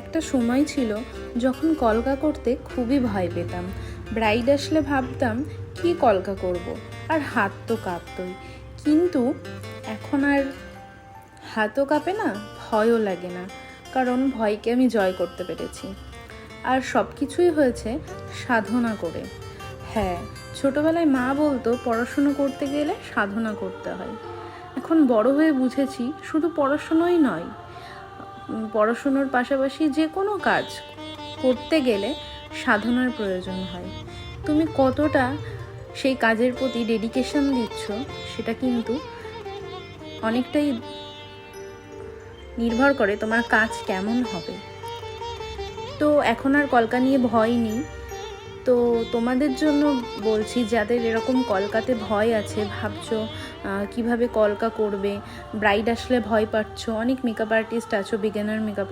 একটা সময় ছিল যখন কলকা করতে খুবই ভয় পেতাম। ব্রাইড আসলে ভাবতাম কি কলকা করব, আর হাত তো কাঁপতই। কিন্তু এখন আর হাতও কাঁপে না, ভয়ও লাগে না, কারণ ভয়কে আমি জয় করতে পেরেছি। আর সব কিছুই হয়েছে সাধনা করে। হ্যাঁ, ছোটবেলায় মা বলতো পড়াশুনো করতে গেলে সাধনা করতে হয়। এখন বড় হয়ে বুঝেছি শুধু পড়াশুনোই নয়, পড়াশুনোর পাশাপাশি যে কোনো কাজ করতে গেলে সাধনার প্রয়োজন হয়। তুমি কতটা সেই কাজের প্রতি ডেডিকেশন দিচ্ছ সেটা কিন্তু অনেকটাই নির্ভর করে তোমার কাজ কেমন হবে। তো এখন আর কলকা নিয়ে ভয় নেই। তো তোমাদের জন্য বলছি, যাদের এরকম কলকাতে ভয় আছে, ভাবছো কিভাবে কলকা করবে, ব্রাইড আসলে ভয় পাচ্ছ, অনেক মেকআপ আর্টিস্ট আছো, বিগিনার মেকআপ